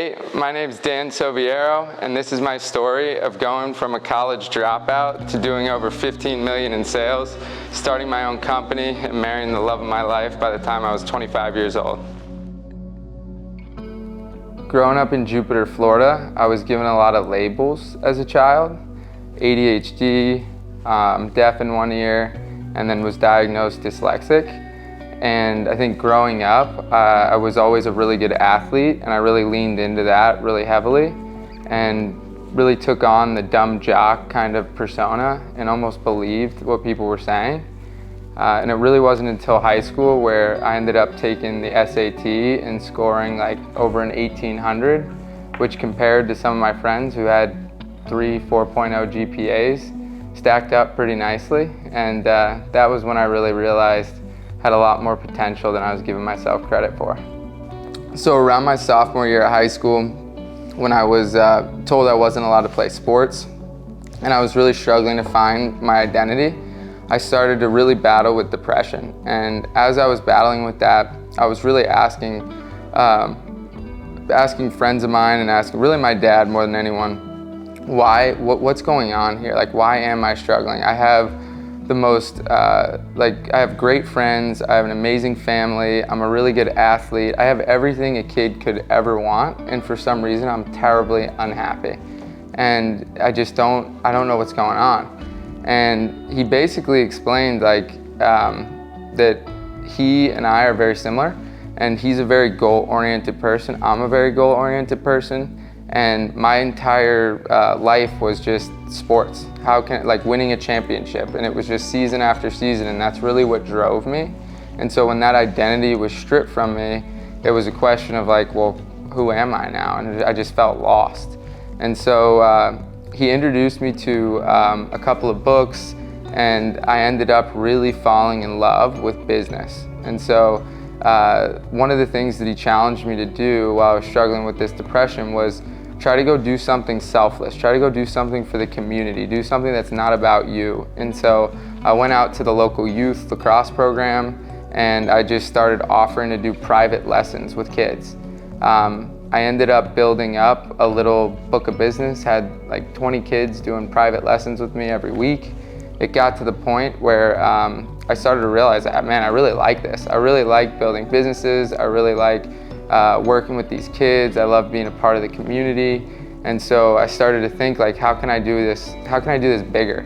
Hey, my name's Dan Soviero, and this is my story of going from a college dropout to doing over 15 million in sales, starting my own company, and marrying the love of my life by the time I was 25 years old. Growing up in Jupiter, Florida, I was given a lot of labels as a child. ADHD, deaf in one ear, and then was diagnosed dyslexic. And I think growing up, I was always a really good athlete, and I really leaned into that really heavily and really took on the dumb jock kind of persona and almost believed what people were saying. And it really wasn't until high school where I ended up taking the SAT and scoring like over an 1800, which compared to some of my friends who had 4.0 GPAs, stacked up pretty nicely. And that was when I really realized had a lot more potential than I was giving myself credit for. So around my sophomore year at high school, when I was told I wasn't allowed to play sports, and I was really struggling to find my identity, I started to really battle with depression. And as I was battling with that, I was really asking friends of mine and asking really my dad more than anyone, what's going on here? Like, why am I struggling? I have the most, I have great friends, I have an amazing family, I'm a really good athlete, I have everything a kid could ever want, and for some reason I'm terribly unhappy. And I don't know what's going on. And he basically explained that he and I are very similar, and he's a very goal-oriented person, I'm a very goal-oriented person, and my entire life was just sports. Winning a championship, and it was just season after season, and that's really what drove me. And so when that identity was stripped from me, it was a question of like, well, who am I now? And I just felt lost. And so he introduced me to a couple of books, and I ended up really falling in love with business. And so one of the things that he challenged me to do while I was struggling with this depression was try to go do something selfless, try to go do something for the community, do something that's not about you. And so I went out to the local youth lacrosse program, and I just started offering to do private lessons with kids. I ended up building up a little book of business, had like 20 kids doing private lessons with me every week. It got to the point where I started to realize that, man, I really like this. I really like building businesses. I really like working with these kids. I love being a part of the community. And so I started to think, like, how can I do this bigger?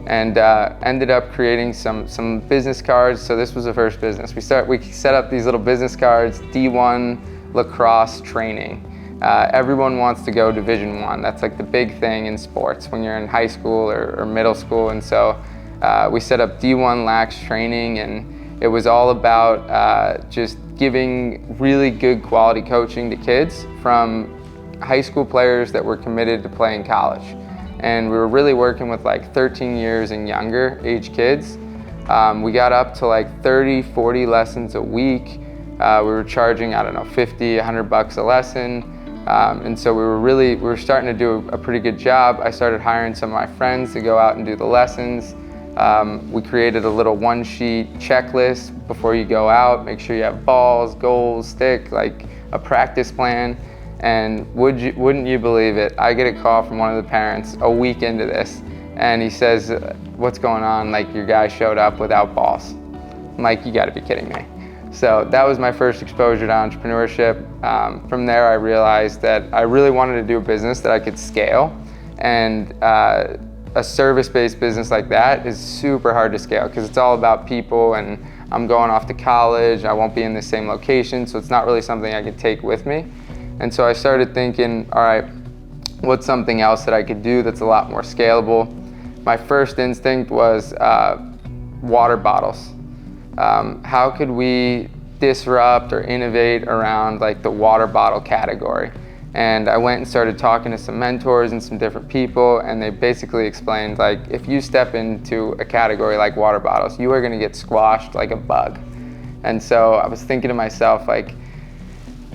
And ended up creating some business cards. So this was the first business. We set up these little business cards, D1 lacrosse training. Everyone wants to go Division I. That's like the big thing in sports when you're in high school or middle school. And so we set up D1 lax training, and it was all about just giving really good quality coaching to kids from high school players that were committed to playing college. And we were really working with like 13 years and younger age kids. We got up to like 30, 40 lessons a week. We were charging, I don't know, 50, 100 bucks a lesson. And so we were starting to do a pretty good job. I started hiring some of my friends to go out and do the lessons. We created a little one-sheet checklist before you go out. Make sure you have balls, goals, stick, like a practice plan. And wouldn't you believe it? I get a call from one of the parents a week into this, and he says, "What's going on? Like, your guy showed up without balls." I'm like, "You got to be kidding me." So that was my first exposure to entrepreneurship. From there, I realized that I really wanted to do a business that I could scale, and a service-based business like that is super hard to scale because it's all about people, and I'm going off to college, I won't be in the same location, so it's not really something I could take with me. And so I started thinking, all right, what's something else that I could do that's a lot more scalable? My first instinct was water bottles. How could we disrupt or innovate around like the water bottle category? And I went and started talking to some mentors and some different people, and they basically explained, like, if you step into a category like water bottles, you are gonna get squashed like a bug. And so I was thinking to myself, like,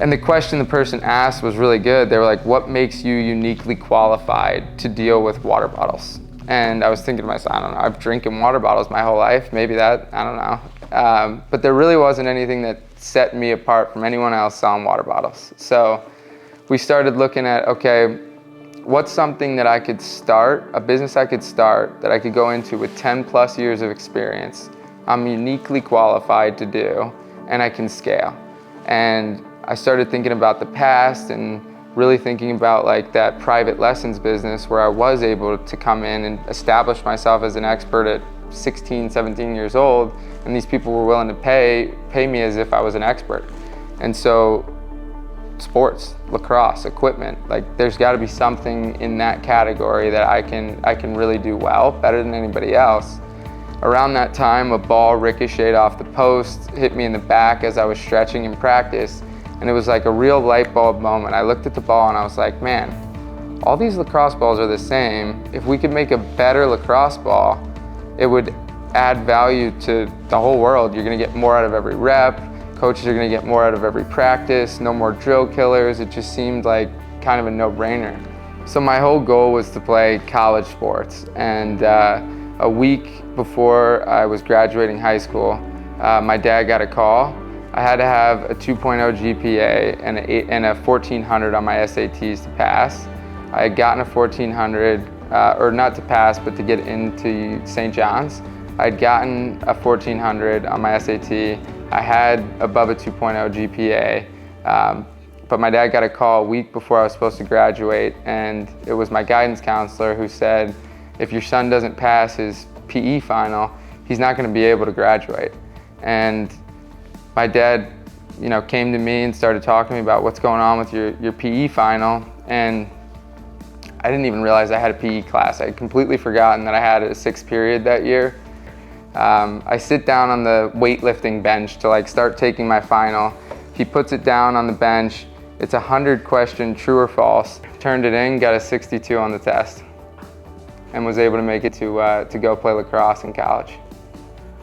and the question the person asked was really good. They were like, what makes you uniquely qualified to deal with water bottles? And I was thinking to myself, I don't know, I've drinking water bottles my whole life, maybe that, I don't know. But there really wasn't anything that set me apart from anyone else selling water bottles. So we started looking at, okay, what's something that I could start, a business I could start that I could go into with 10 plus years of experience. I'm uniquely qualified to do, and I can scale. And I started thinking about the past and really thinking about like that private lessons business where I was able to come in and establish myself as an expert at 16, 17 years old, and these people were willing to pay me as if I was an expert. And so sports, lacrosse, equipment, like there's got to be something in that category that I can really do well, better than anybody else. Around that time, a ball ricocheted off the post, hit me in the back as I was stretching in practice, and it was like a real light bulb moment. I looked at the ball and I was like, man, all these lacrosse balls are the same. If we could make a better lacrosse ball, it would add value to the whole world. You're gonna get more out of every rep, coaches are gonna get more out of every practice, no more drill killers. It just seemed like kind of a no-brainer. So my whole goal was to play college sports, and a week before I was graduating high school, my dad got a call. I had to have a 2.0 GPA and a 1400 on my SATs to pass. I had gotten a 1400, or not to pass, but to get into St. John's. I had gotten a 1400 on my SAT. I had above a 2.0 GPA, but my dad got a call a week before I was supposed to graduate, and it was my guidance counselor who said, if your son doesn't pass his PE final, he's not going to be able to graduate. And my dad, came to me and started talking to me about what's going on with your PE final, and I didn't even realize I had a PE class. I had completely forgotten that I had a 6th period that year. I sit down on the weightlifting bench to start taking my final. He puts it down on the bench. It's a 100-question true or false. Turned it in, got a 62 on the test, and was able to make it to go play lacrosse in college.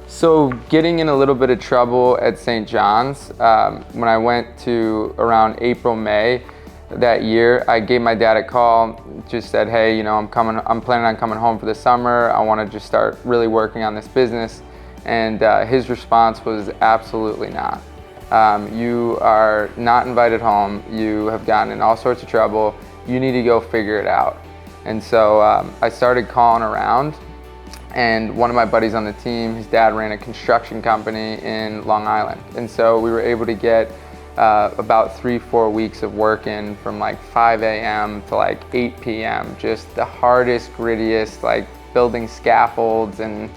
So getting in a little bit of trouble at St. John's, when I went to around April, May that year, I gave my dad a call, just said, hey, I'm planning on coming home for the summer. I want to just start really working on this business. And his response was absolutely not. You are not invited home. You have gotten in all sorts of trouble. You need to go figure it out. And so I started calling around, and one of my buddies on the team, his dad ran a construction company in Long Island. And so we were able to get about 3-4 weeks of work in from 5 a.m. to 8 p.m. Just the hardest, grittiest, building scaffolds and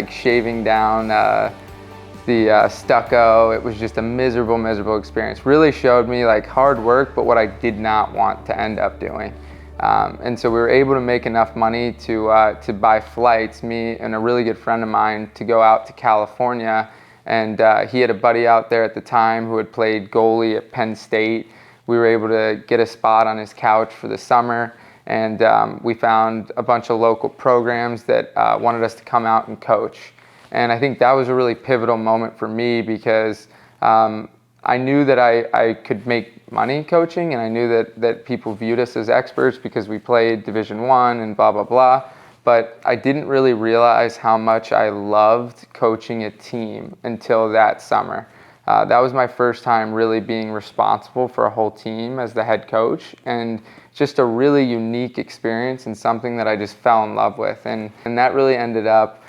shaving down the stucco. It was just a miserable, miserable experience. Really showed me hard work, but what I did not want to end up doing. And so we were able to make enough money to buy flights, me and a really good friend of mine, to go out to California. And he had a buddy out there at the time who had played goalie at Penn State. We were able to get a spot on his couch for the summer, and we found a bunch of local programs that wanted us to come out and coach. And I think that was a really pivotal moment for me, because I knew that I could make money coaching, and I knew that people viewed us as experts because we played Division I and blah, blah, blah. But I didn't really realize how much I loved coaching a team until that summer. That was my first time really being responsible for a whole team as the head coach, and just a really unique experience and something that I just fell in love with. And that really ended up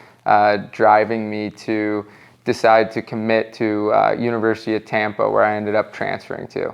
driving me to decide to commit to University of Tampa, where I ended up transferring to.